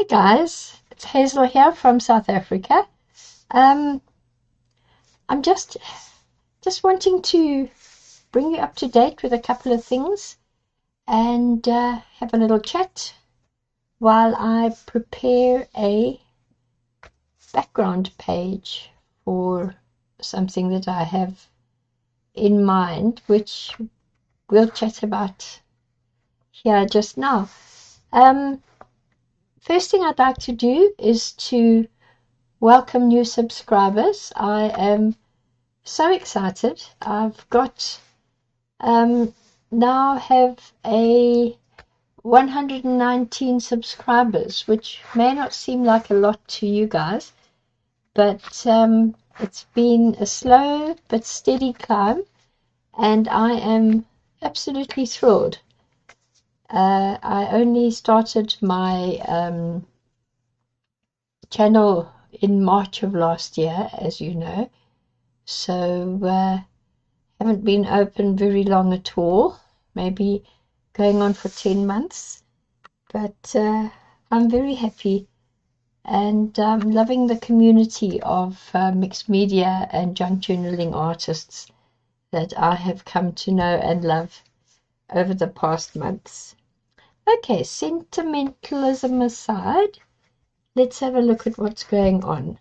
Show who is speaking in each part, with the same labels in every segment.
Speaker 1: Hi guys, it's Hazel here from South Africa. Um, I'm just wanting to bring you up to date with a couple of things and have a little chat while I prepare a background page for something that I have in mind, which we'll chat about here just now. First thing I'd like to do is to welcome new subscribers. I am so excited. I've got now have a 119 subscribers, which may not seem like a lot to you guys, but it's been a slow but steady climb, and I am absolutely thrilled. I only started my channel in March of last year, as you know, so haven't been open very long at all, maybe going on for 10 months, but I'm very happy and loving the community of mixed media and junk journaling artists that I have come to know and love over the past months. Okay, sentimentalism aside, let's have a look at what's going on.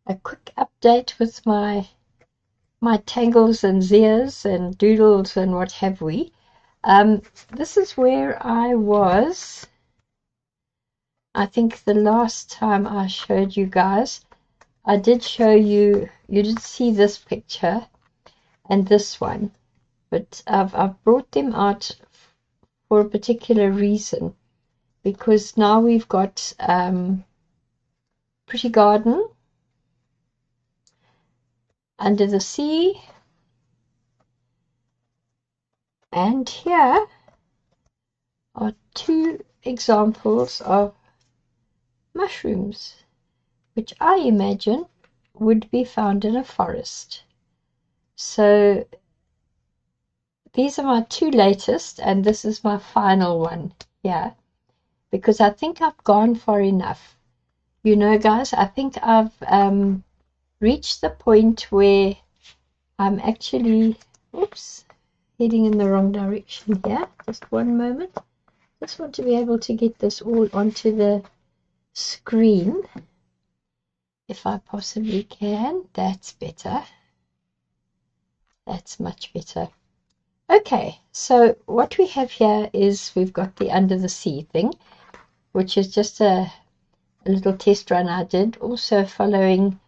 Speaker 1: A quick update with my tangles and Z.I.As and doodles and what have we. This is where I was, I think the last time I showed you guys. I did show you, you did see this picture and this one, but I've brought them out for a particular reason, because now we've got Pretty Garden, Under the Sea, and here are two examples of mushrooms, which I imagine would be found in a forest. So these are my two latest, and this is my final one here, because I think I've gone far enough. You know, guys, I think I've reached the point where I'm actually, oops, heading in the wrong direction here. Just one moment. Just want to be able to get this all onto the screen, if I possibly can. That's better. That's much better. Okay, so what we have here is we've got the Under the Sea thing, which is just a little test run I did, also following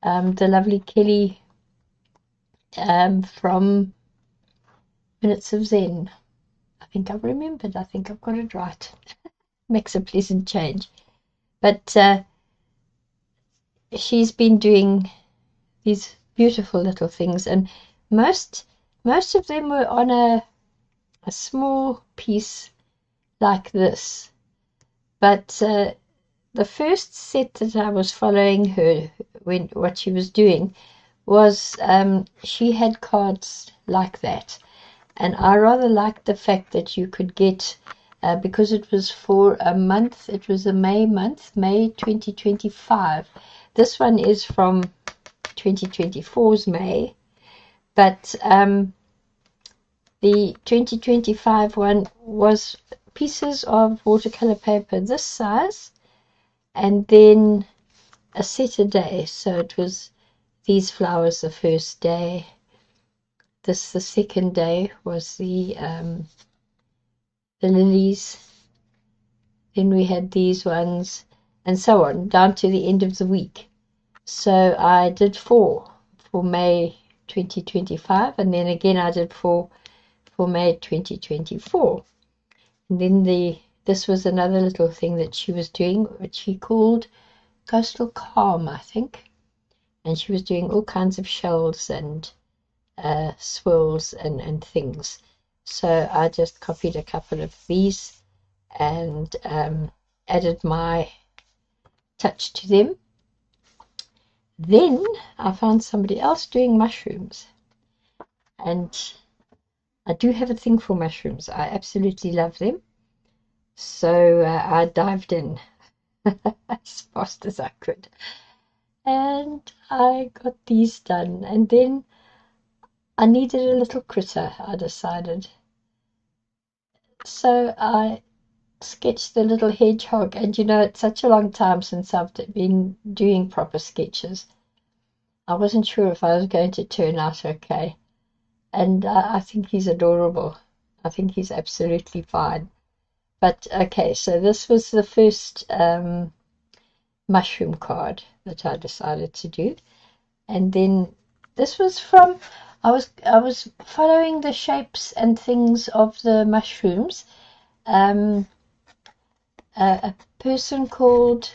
Speaker 1: the lovely Kelly from Minutes of Zen. I think I've remembered. I think I've got it right. Makes a pleasant change. But she's been doing these beautiful little things, and most of them were on a small piece like this. But the first set that I was following her, what she was doing was she had cards like that, and I rather liked the fact that you could get, because it was for a month, it was a May month, May 2025. This one is from 2024's May, but the 2025 one was pieces of watercolor paper this size, and then a set a day. So it was these flowers the first day, this the second day was the lilies, then we had these ones, and so on down to the end of the week. So I did 4 for May 2025, and then again I did 4 for May 2024. And then this was another little thing that she was doing, which she called Coastal Calm, I think. And she was doing all kinds of shells and swirls and things. So I just copied a couple of these and added my touch to them. Then I found somebody else doing mushrooms, and I do have a thing for mushrooms. I absolutely love them. So I dived in. as fast as I could. And I got these done. And then I needed a little critter, I decided. So I sketched the little hedgehog. And you know, it's such a long time since I've been doing proper sketches. I wasn't sure if I was going to turn out okay. And I think he's adorable. I think he's absolutely fine. But okay, so this was the first mushroom card that I decided to do. And then this was from I was following the shapes and things of the mushrooms. Um, a person called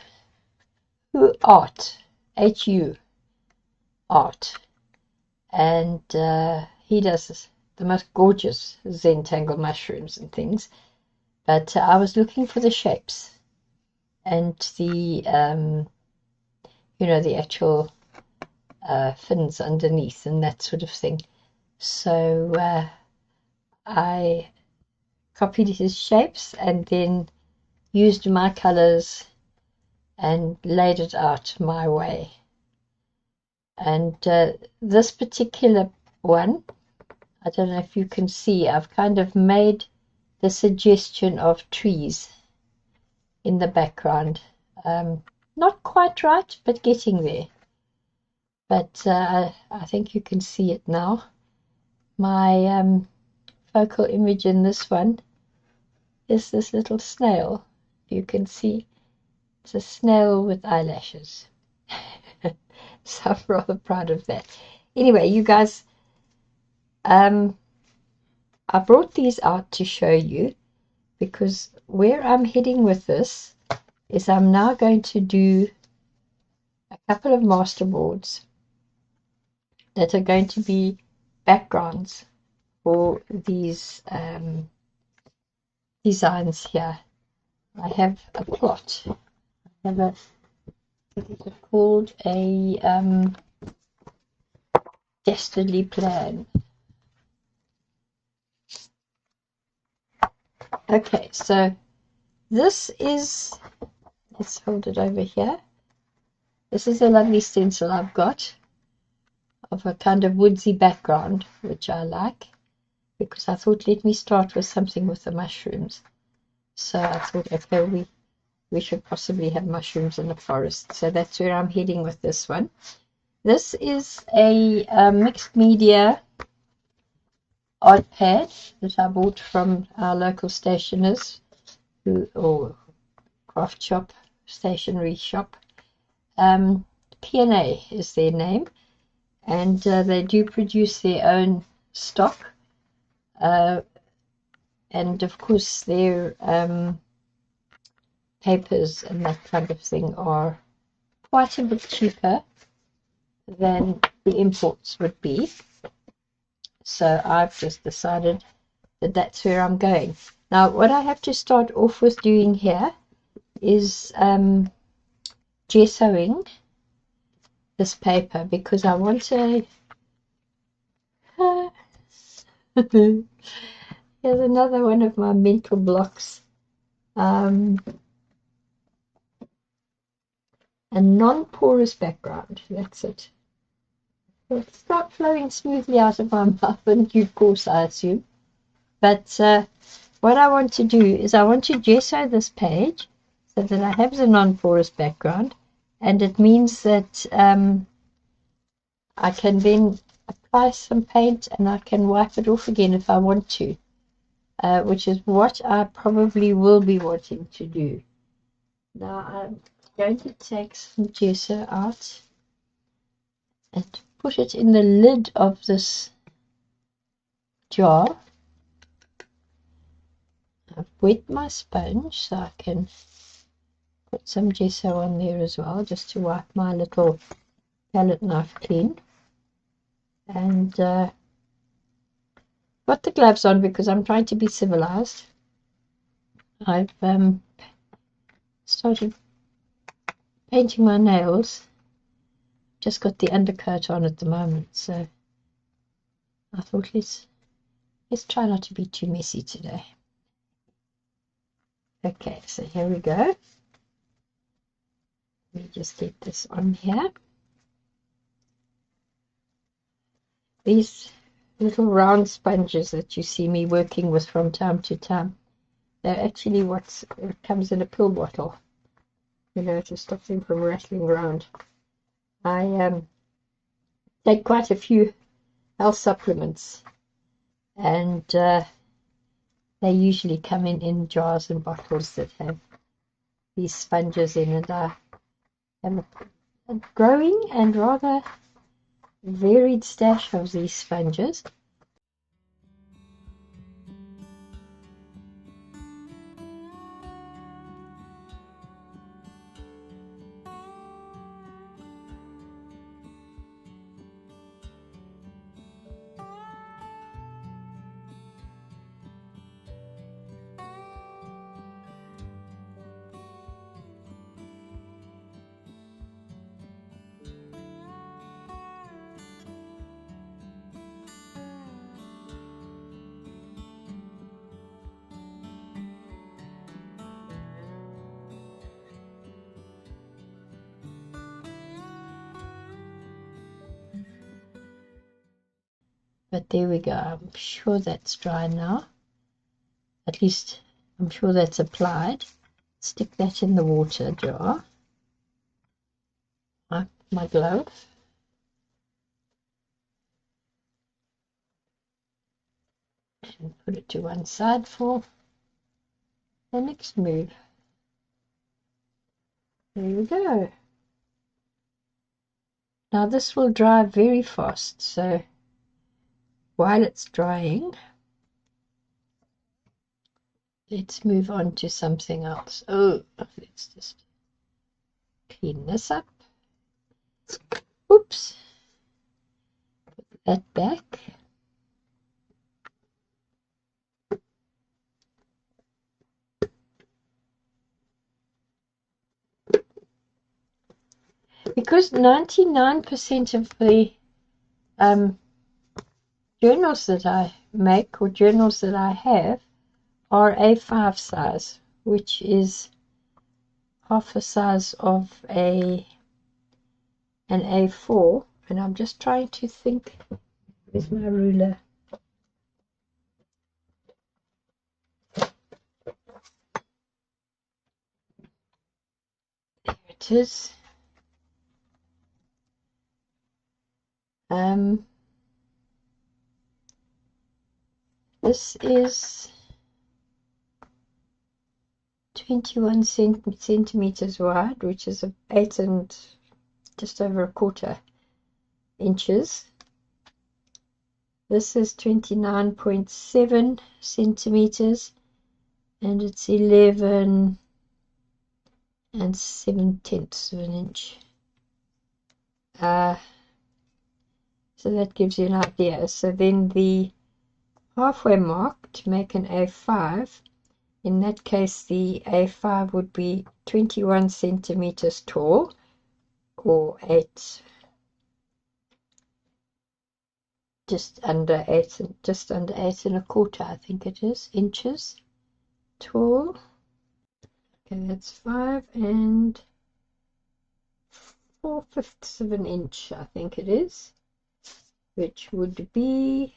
Speaker 1: Who Art, H-U Art, and he does the most gorgeous Zentangle mushrooms and things. But I was looking for the shapes and the the actual fins underneath and that sort of thing. So I copied his shapes and then used my colors and laid it out my way. And this particular one, I don't know if you can see, I've kind of made the suggestion of trees in the background. Not quite right, but getting there. But I think you can see it now. My focal image in this one is this little snail. You can see it's a snail with eyelashes. So I'm rather proud of that. Anyway, you guys, I brought these out to show you because where I'm heading with this is I'm now going to do a couple of masterboards that are going to be backgrounds for these designs here. I have a plot. I have a, what is it called? A dastardly plan. Okay, so this is, let's hold it over here. This is a lovely stencil I've got of a kind of woodsy background, which I like, because I thought, let me start with something with the mushrooms. So I thought, okay, we should possibly have mushrooms in the forest. So that's where I'm heading with this one. This is a mixed media art pad that I bought from our local stationers or craft shop, stationery shop. P&A is their name, and they do produce their own stock. And of course their papers and that kind of thing are quite a bit cheaper than the imports would be. So I've just decided that that's where I'm going. Now what I have to start off with doing here is gessoing this paper, because I want a here's another one of my mental blocks. A non-porous background, that's it. It'll start flowing smoothly out of my mouth in due course, I assume. But what I want to do is I want to gesso this page so that I have the non-porous background, and it means that I can then apply some paint and I can wipe it off again if I want to, which is what I probably will be wanting to do. Now I'm going to take some gesso out and put it in the lid of this jar. I've wet my sponge so I can put some gesso on there as well, just to wipe my little palette knife clean. And got the gloves on because I'm trying to be civilized. I've started painting my nails. Just got the undercoat on at the moment, so I thought let's try not to be too messy today. Okay, so here we go. me just get this on here. These little round sponges that you see me working with from time to time, they're actually it comes in a pill bottle, you know, to stop them from rattling around. I take quite a few health supplements, and they usually come in jars and bottles that have these sponges in, and I have a growing and rather varied stash of these sponges. But there we go. I'm sure that's dry now. At least I'm sure that's applied. Stick that in the water jar. My glove. And put it to one side for the next move. There we go. Now this will dry very fast, so while it's drying, let's move on to something else. Oh, let's just clean this up. Oops. Put that back. Because 99% of the journals that I make, or journals that I have, are A5 size, which is half the size of an A4. And I'm just trying to think. Where's my ruler? There it is. This is 21 centimeters wide, which is 8 and just over a quarter inches. This is 29.7 centimeters, and it's 11 7/10 of an inch. So that gives you an idea. So then the halfway mark to make an A5, in that case the A5 would be 21 centimeters tall, or 8, just under 8 and a quarter, I think it is, inches tall. Okay, that's 5 4/5 of an inch, I think it is, which would be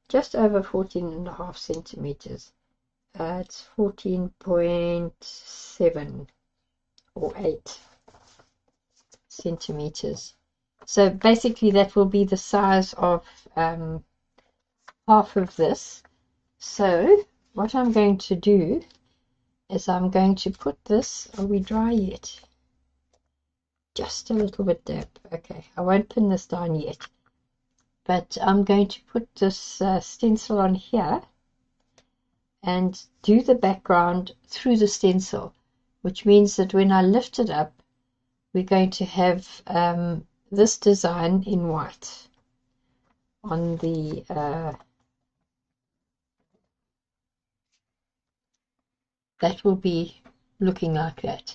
Speaker 1: just over 14.5 centimeters. It's 14.7 or 8 centimeters. So basically that will be the size of half of this. So what I'm going to do is I'm going to put this, are we dry yet? Just a little bit damp. Okay, I won't pin this down yet, but I'm going to put this stencil on here and do the background through the stencil, which means that when I lift it up, we're going to have this design in white on the that will be looking like that.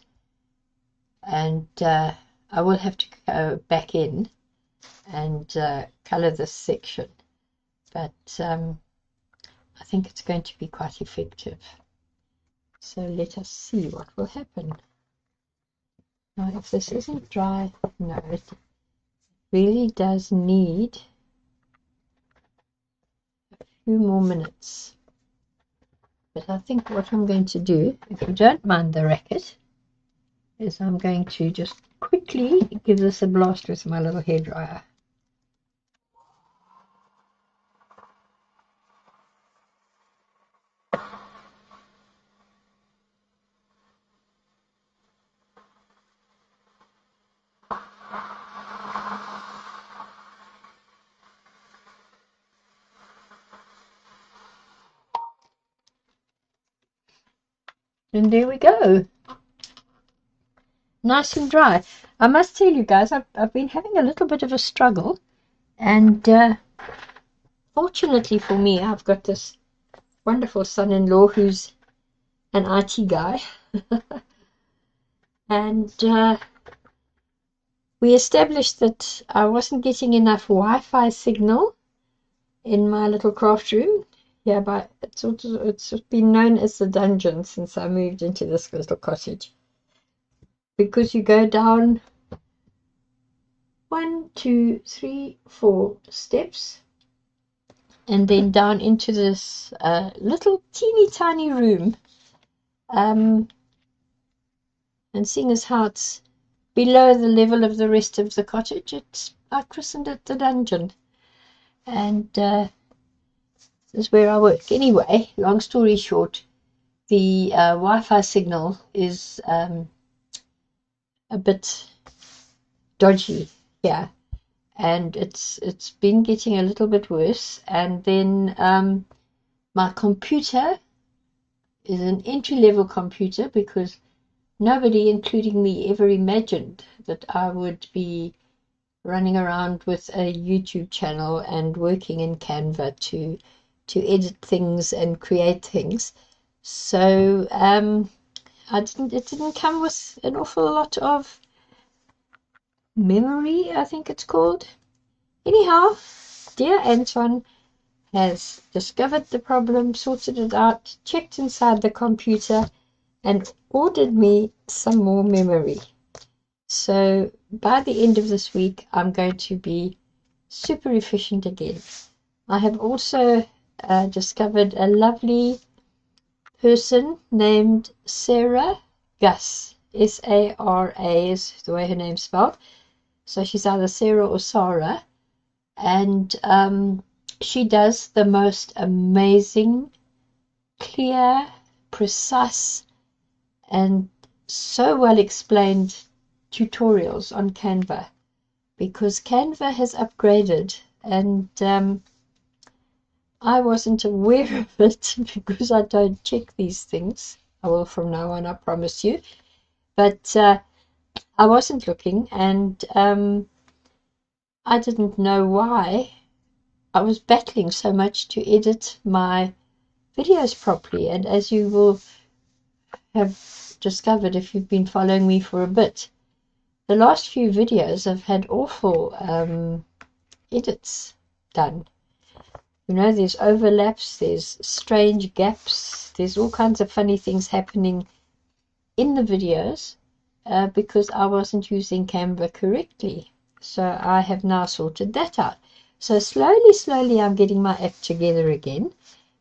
Speaker 1: And I will have to go back in and color this section, but I think it's going to be quite effective. So let us see what will happen. Now, if this isn't dry, no, it really does need a few more minutes. But I think what I'm going to do, if you don't mind the racket, is I'm going to just quickly give this a blast with my little hairdryer. And there we go. Nice and dry. I must tell you guys, I've been having a little bit of a struggle, and fortunately for me, I've got this wonderful son-in-law who's an IT guy, and we established that I wasn't getting enough Wi-Fi signal in my little craft room. Yeah, but it's been known as the dungeon since I moved into this little cottage, because you go down 1, 2, 3, 4 steps, and then down into this little teeny tiny room. And seeing as how it's below the level of the rest of the cottage, I christened it the dungeon. And this is where I work. Anyway, long story short, the Wi-Fi signal is a bit dodgy here, and it's been getting a little bit worse. And then my computer is an entry-level computer, because nobody, including me, ever imagined that I would be running around with a YouTube channel and working in Canva to edit things and create things. So it didn't come with an awful lot of memory, I think it's called. Anyhow, dear Anton has discovered the problem, sorted it out, checked inside the computer, and ordered me some more memory. So by the end of this week, I'm going to be super efficient again. I have also discovered a lovely person named Sarah Gus. S-A-R-A is the way her name's spelled. So she's either Sarah or Sarah. And she does the most amazing, clear, precise, and so well explained tutorials on Canva, because Canva has upgraded, and I wasn't aware of it because I don't check these things. I will from now on, I promise you. But I wasn't looking, and I didn't know why I was battling so much to edit my videos properly. And as you will have discovered if you've been following me for a bit, the last few videos have had awful edits done. You know, there's overlaps, there's strange gaps, there's all kinds of funny things happening in the videos because I wasn't using Canva correctly. So I have now sorted that out. So slowly, I'm getting my act together again,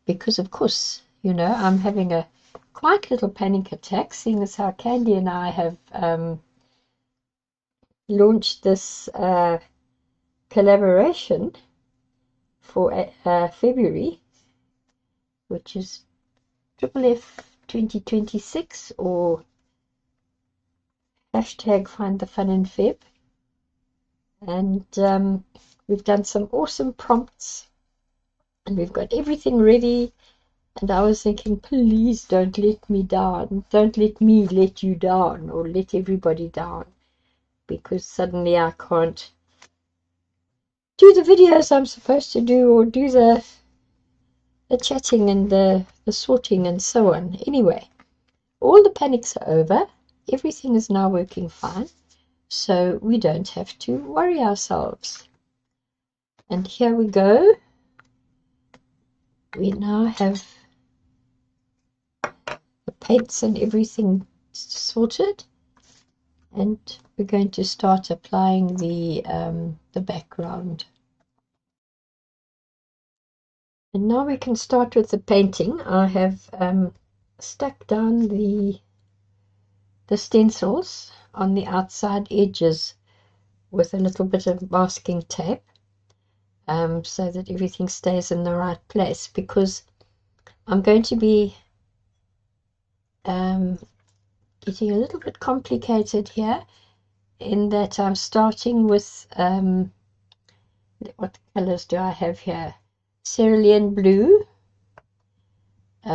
Speaker 1: because, of course, you know, I'm having a quite little panic attack, seeing as how Candy and I have launched this collaboration for February, which is FF 2026, or hashtag Find the Fun in Feb. And we've done some awesome prompts, and we've got everything ready. And I was thinking, please don't let me down. Don't let me let you down, or let everybody down, because suddenly I can't do the videos I'm supposed to do, or do the chatting and the sorting and so on. Anyway, all the panics are over. Everything is now working fine, so we don't have to worry ourselves. And here we go. We now have the paints and everything sorted, and we're going to start applying the background. And now we can start with the painting. I have stuck down the stencils on the outside edges with a little bit of masking tape, so that everything stays in the right place, because I'm going to be getting a little bit complicated here, in that I'm starting with what colors do I have here? Cerulean blue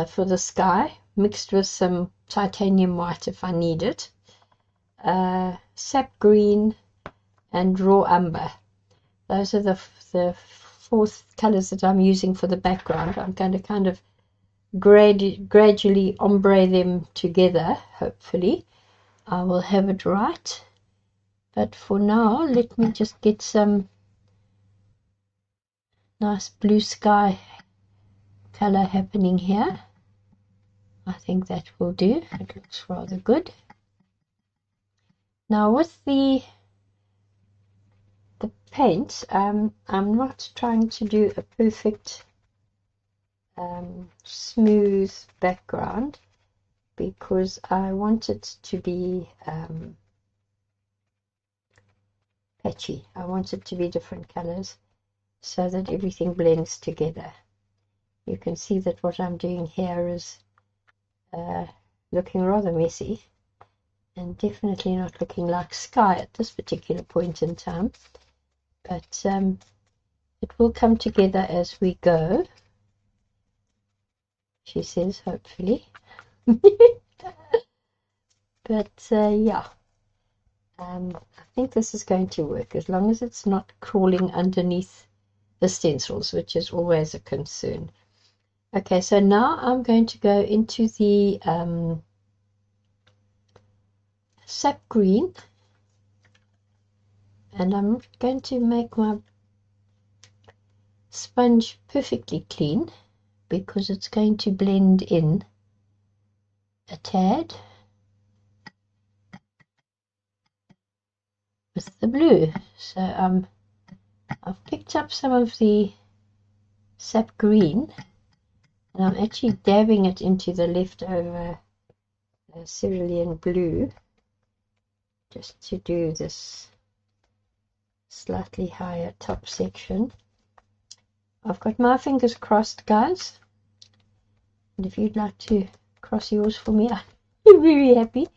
Speaker 1: for the sky, mixed with some titanium white if I need it, sap green, and raw umber. Those are the four colors that I'm using for the background. I'm going to kind of gradually ombre them together. Hopefully I will have it right, but for now let me just get some nice blue sky color happening here. I think that will do. It looks rather good. Now with the paint, I'm not trying to do a perfect smooth background, because I want it to be patchy. I want it to be different colors so that everything blends together. You can see that what I'm doing here is looking rather messy, and definitely not looking like sky at this particular point in time, but it will come together as we go, she says, hopefully. But yeah, I think this is going to work, as long as it's not crawling underneath the stencils, which is always a concern. Okay, so now I'm going to go into the sap green, and I'm going to make my sponge perfectly clean, because it's going to blend in a tad with the blue. So I've picked up some of the sap green, and I'm actually dabbing it into the leftover cerulean blue, just to do this slightly higher top section. I've got my fingers crossed, guys, and if you'd like to cross yours for me, I'm very happy.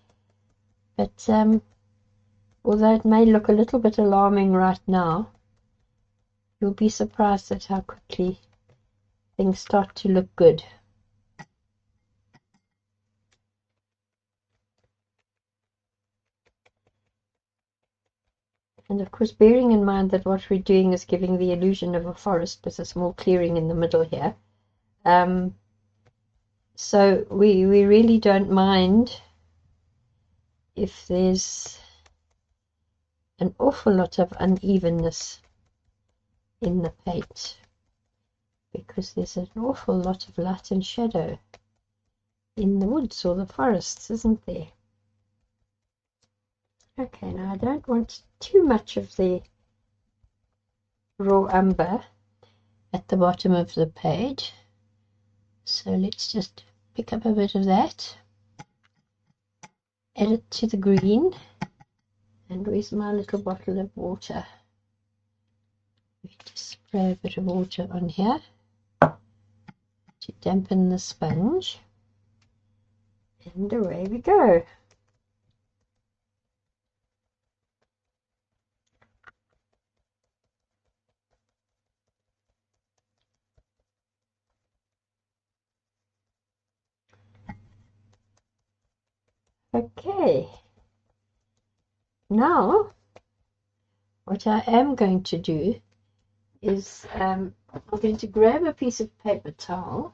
Speaker 1: But although it may look a little bit alarming right now, you'll be surprised at how quickly things start to look good. And of course, bearing in mind that what we're doing is giving the illusion of a forest with a small clearing in the middle here. So we really don't mind if there's an awful lot of unevenness in the paint, because there's an awful lot of light and shadow in the woods or the forests, isn't there? Okay, now I don't want too much of the raw umber at the bottom of the page, so let's just pick up a bit of that, add it to the green, and where's my little bottle of water? Just spray a bit of water on here to dampen the sponge, and away we go. Okay, now what I am going to do is I'm going to grab a piece of paper towel,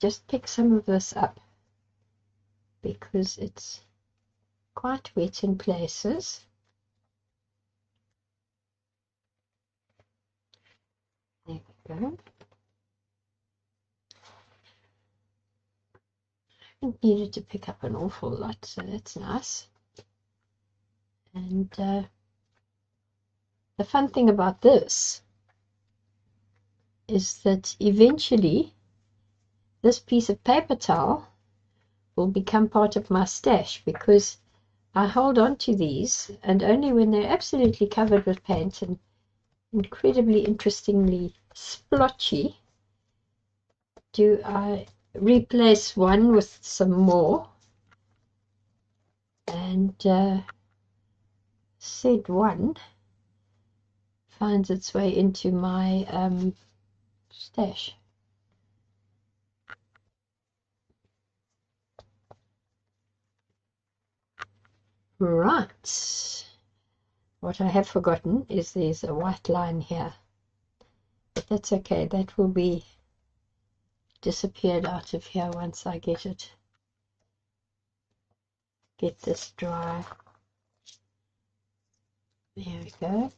Speaker 1: just pick some of this up because it's quite wet in places. There we go. haven't needed to pick up an awful lot, so that's nice. And the fun thing about this is that eventually this piece of paper towel will become part of my stash, because I hold on to these, and only when they're absolutely covered with paint and incredibly interestingly splotchy do I replace one with some more. And said one finds its way into my stash. Right. What I have forgotten is there's a white line here. But that's okay. That will be disappeared out of here once I get this dry. There we go.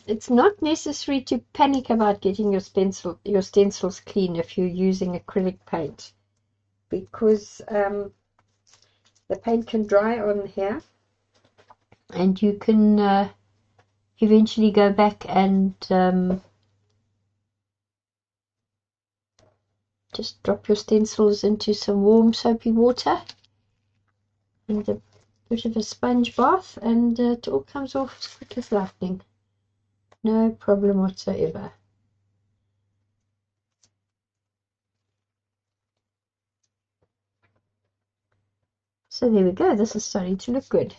Speaker 1: It's not necessary to panic about getting your stencils clean if you're using acrylic paint, because the paint can dry on here, and you can eventually go back and just drop your stencils into some warm soapy water and a bit of a sponge bath, and it all comes off as quick as lightning. No problem whatsoever. So there we go. This is starting to look good.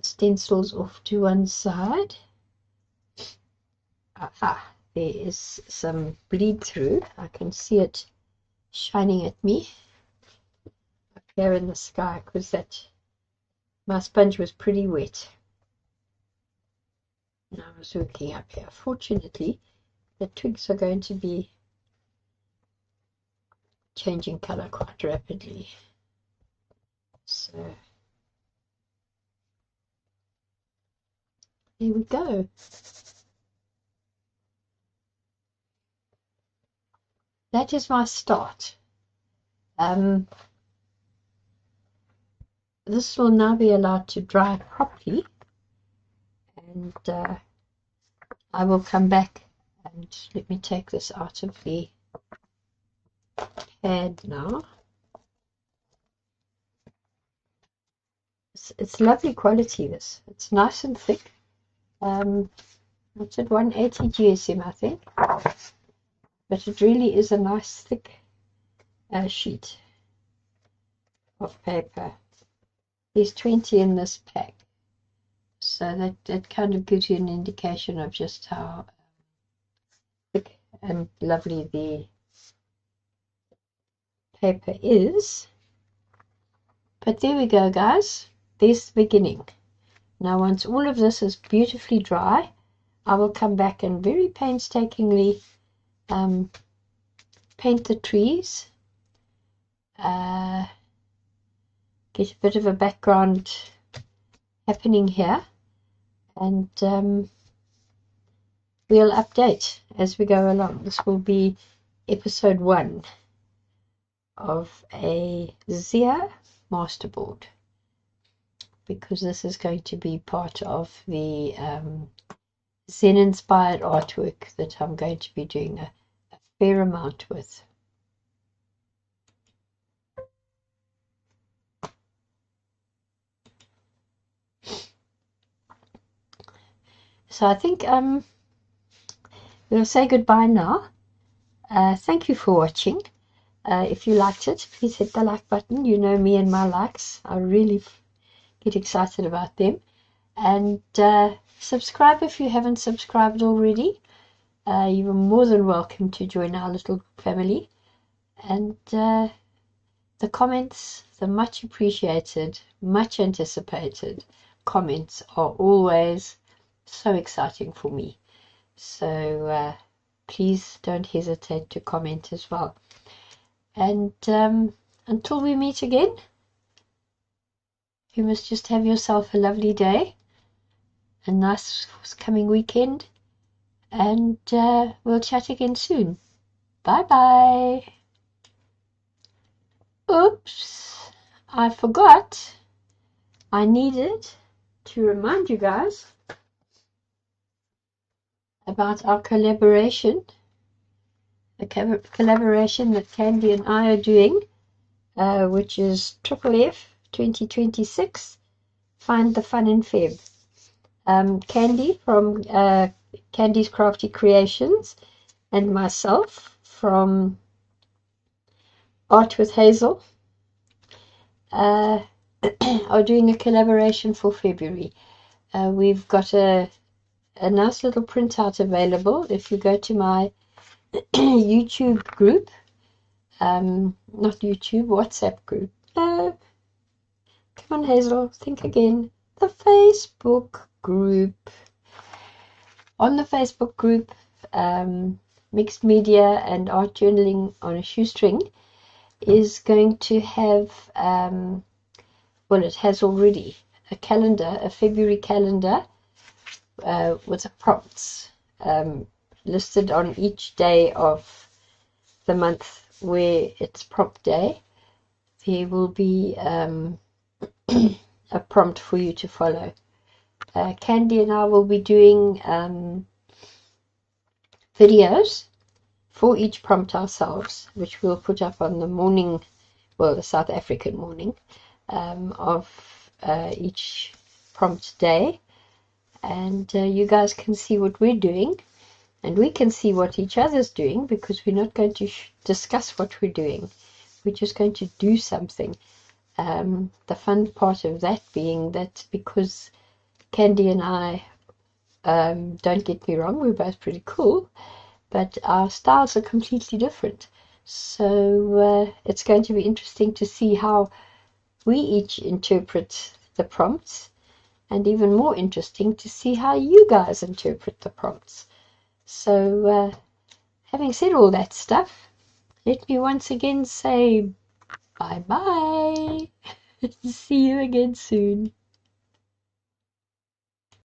Speaker 1: Stencils off to one side. Aha, there is some bleed through. I can see it shining at me up here in the sky, because my sponge was pretty wet. And I was working up here. Fortunately, the twigs are going to be changing color quite rapidly. So there we go. That is my start. This will now be allowed to dry properly, and I will come back and let me take this out of the pad now. It's lovely quality, this. It's nice and thick. It's at 180 GSM, I think. But it really is a nice thick sheet of paper. There's 20 in this pack. So that kind of gives you an indication of just how thick and lovely the paper is. But there we go, guys. There's the beginning. Now, once all of this is beautifully dry, I will come back and very painstakingly paint the trees, get a bit of a background happening here, and we'll update as we go along. This will be episode 1 of a Z.I.A masterboard, because this is going to be part of the Zen inspired artwork that I'm going to be doing a fair amount with. So I think we'll say goodbye now. Thank you for watching. If you liked it, please hit the like button. You know me and my likes. I really get excited about them. And subscribe if you haven't subscribed already. You are more than welcome to join our little family. And the comments, the much appreciated, much anticipated comments are always so exciting for me. So please don't hesitate to comment as well. And until we meet again, you must just have yourself a lovely day, a nice coming weekend, and we'll chat again soon. Bye bye. Oops, I forgot. I needed to remind you guys about our collaboration, the collaboration that Candy and I are doing, which is Triple F 2026, Find the Fun in Feb. Candy from Candy's Crafty Creations and myself from Art with Hazel are doing a collaboration for February. We've got a nice little printout available. If you go to my YouTube group, not YouTube, WhatsApp group. Come on, Hazel, think again. The Facebook group. On the Facebook group, Mixed Media and Art Journaling on a Shoestring is going to have, well, it has already, a calendar, a February calendar with the prompts listed on each day of the month where it's prompt day. There will be a prompt for you to follow. Candy and I will be doing videos for each prompt ourselves, which we'll put up on the morning, well, the South African morning of each prompt day, and you guys can see what we're doing, and we can see what each other's doing, because we're not going to discuss what we're doing. We're just going to do something. The fun part of that being that because Candy and I, don't get me wrong, we're both pretty cool, but our styles are completely different. So it's going to be interesting to see how we each interpret the prompts, and even more interesting to see how you guys interpret the prompts. So having said all that stuff, let me once again say bye-bye. See you again soon.